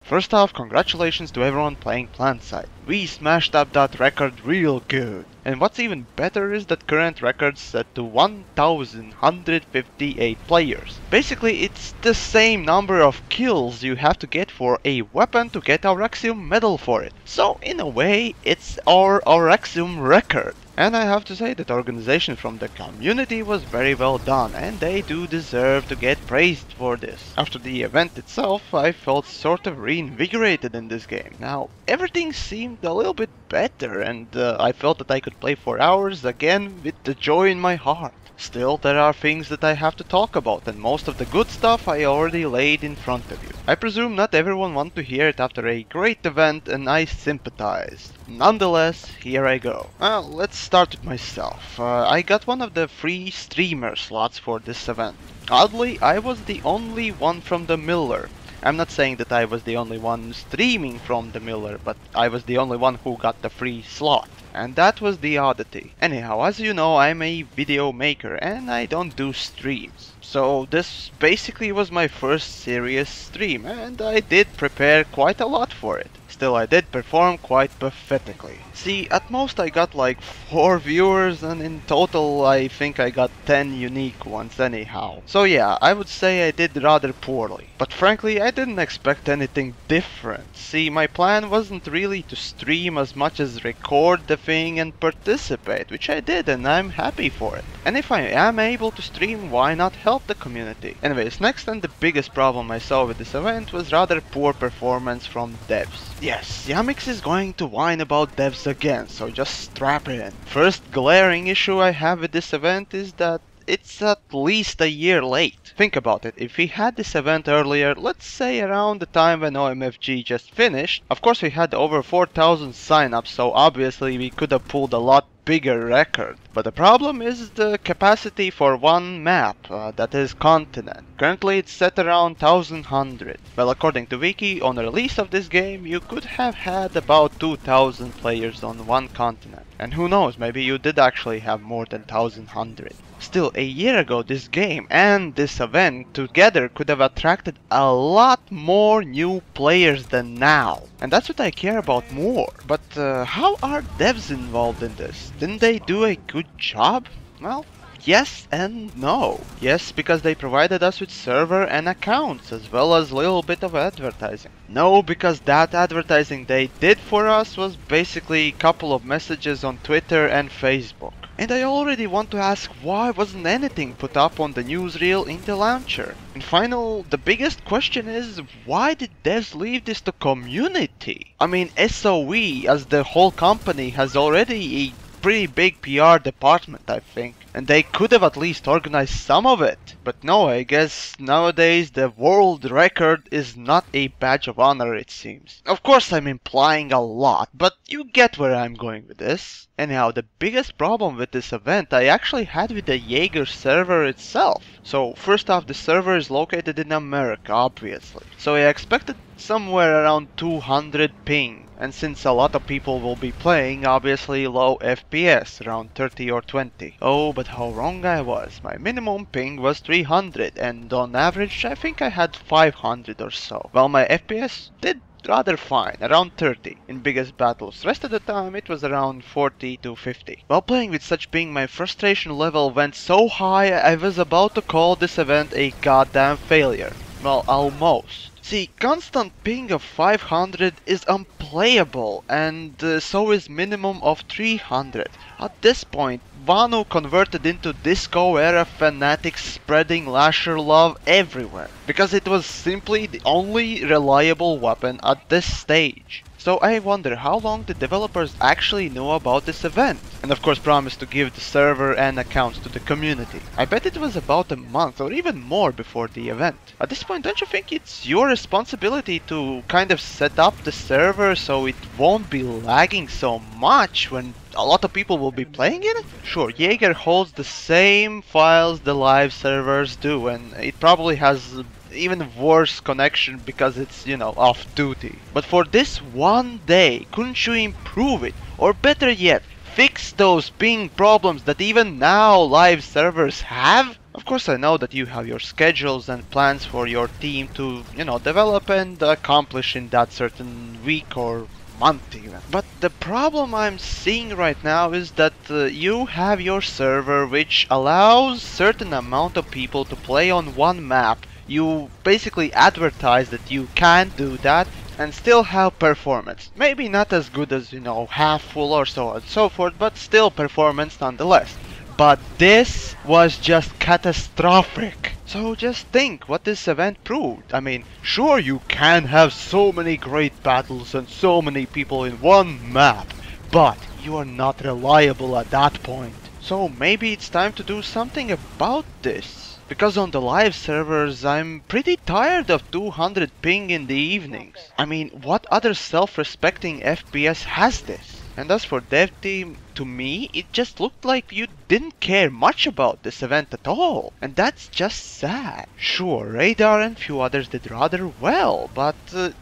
First off, congratulations to everyone playing Planetside. We smashed up that record real good. And what's even better is that current record's set to 1158 players. Basically, it's the same number of kills you have to get for a weapon to get our Axiom medal for it. So in a way, it's our Axiom record. And I have to say that organization from the community was very well done, and they do deserve to get praised for this. After the event itself, I felt sort of reinvigorated in this game. Now, everything seemed a little bit better, and I felt that I could play for hours again with the joy in my heart. Still, there are things that I have to talk about, and most of the good stuff I already laid in front of you. I presume not everyone wants to hear it after a great event, and I sympathize. Nonetheless, here I go. Well, let's start with myself. I got one of the free streamer slots for this event. Oddly, I was the only one from the Miller. I'm not saying that I was the only one streaming from the Miller, but I was the only one who got the free slot. And that was the oddity. Anyhow, as you know, I'm a video maker and I don't do streams. So this basically was my first serious stream, and I did prepare quite a lot for it. Still, I did perform quite pathetically. See, at most I got like 4 viewers, and in total I think I got 10 unique ones anyhow. So yeah, I would say I did rather poorly. But frankly, I didn't expect anything different. See, my plan wasn't really to stream as much as record the thing and participate, which I did, and I'm happy for it. And if I am able to stream, why not help the community? Anyways, next and the biggest problem I saw with this event was rather poor performance from devs. Yes, Yamiks is going to whine about devs again, so just strap in. First glaring issue I have with this event is that it's at least a year late. Think about it, if we had this event earlier, let's say around the time when OMFG just finished, of course we had over 4,000 signups, so obviously we could have pulled a lot bigger record. But the problem is the capacity for one map, that is continent. Currently it's set around 1100. Well, according to Wiki, on the release of this game you could have had about 2000 players on one continent. And who knows, maybe you did actually have more than 1100. Still, a year ago this game and this event together could have attracted a lot more new players than now. And that's what I care about more. But how are devs involved in this? Didn't they do a good job? Well, yes and no. Yes, because they provided us with server and accounts, as well as a little bit of advertising. No, because that advertising they did for us was basically a couple of messages on Twitter and Facebook. And I already want to ask, why wasn't anything put up on the newsreel in the launcher? And final, the biggest question is, why did devs leave this to community? I mean, SOE as the whole company has already a pretty big PR department, I think, and they could have at least organized some of it. But no, I guess nowadays the world record is not a badge of honor, it seems. Of course I'm implying a lot, but you get where I'm going with this. Anyhow, the biggest problem with this event I actually had with the Jaeger server itself. So first off, the server is located in America, obviously. So I expected somewhere around 200 ping. And since a lot of people will be playing, obviously low FPS, around 30 or 20. Oh, but how wrong I was. My minimum ping was 300, and on average I think I had 500 or so. Well, my FPS did rather fine, around 30 in biggest battles. Rest of the time it was around 40 to 50. While playing with such ping, my frustration level went so high I was about to call this event a goddamn failure. Well, almost. See, constant ping of 500 is unplayable, and so is minimum of 300. At this point, Vanu converted into disco era fanatics spreading lasher love everywhere, because it was simply the only reliable weapon at this stage. So I wonder how long the developers actually knew about this event, and of course promised to give the server and accounts to the community. I bet it was about a month or even more before the event. At this point, don't you think it's your responsibility to kind of set up the server so it won't be lagging so much when a lot of people will be playing in it? Sure, Jaeger holds the same files the live servers do, and it probably has even worse connection because it's, you know, off duty. But for this one day, couldn't you improve it? Or better yet, fix those ping problems that even now live servers have? Of course, I know that you have your schedules and plans for your team to, develop and accomplish in that certain week or month even. But the problem I'm seeing right now is that you have your server which allows certain amount of people to play on one map. You basically advertise that you can do that and still have performance. Maybe not as good as, half full or so on and so forth, but still performance nonetheless. But this was just catastrophic. So just think what this event proved. I mean, sure you can have so many great battles and so many people in one map, but you are not reliable at that point. So maybe it's time to do something about this. Because on the live servers I'm pretty tired of 200 ping in the evenings. I mean, what other self-respecting FPS has this? And as for dev team, to me, it just looked like you didn't care much about this event at all. And that's just sad. Sure, Radar and few others did rather well, but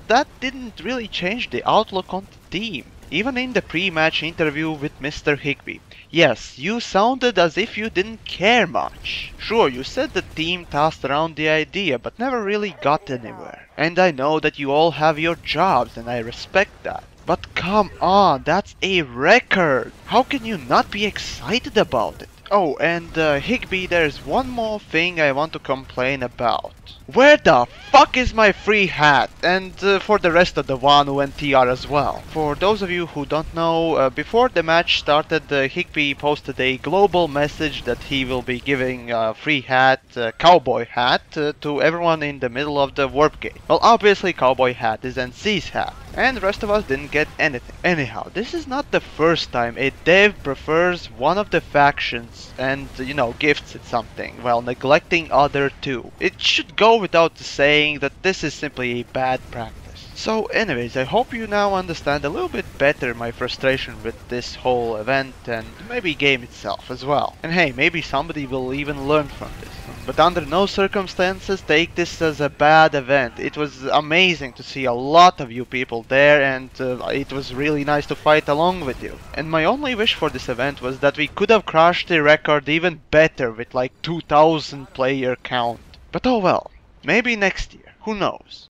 that didn't really change the outlook on the team. Even in the pre-match interview with Mr. Higby. Yes, you sounded as if you didn't care much. Sure, you said the team tossed around the idea, but never really got anywhere. And I know that you all have your jobs, and I respect that. But come on, that's a record! How can you not be excited about it? Oh, and Higby, there's one more thing I want to complain about. Where the fuck is my free hat? And for the rest of the Wanu and TR as well. For those of you who don't know, before the match started, Higby posted a global message that he will be giving a free hat, cowboy hat, to everyone in the middle of the warp gate. Well, obviously cowboy hat is NC's hat, and the rest of us didn't get anything. Anyhow, this is not the first time a dev prefers one of the factions and, gifts it something, while neglecting other two. It should go without saying that this is simply a bad practice. So anyways, I hope you now understand a little bit better my frustration with this whole event and maybe game itself as well. And hey, maybe somebody will even learn from this. But under no circumstances take this as a bad event. It was amazing to see a lot of you people there, and it was really nice to fight along with you. And my only wish for this event was that we could have crushed the record even better with like 2000 player count. But oh well, maybe next year, who knows.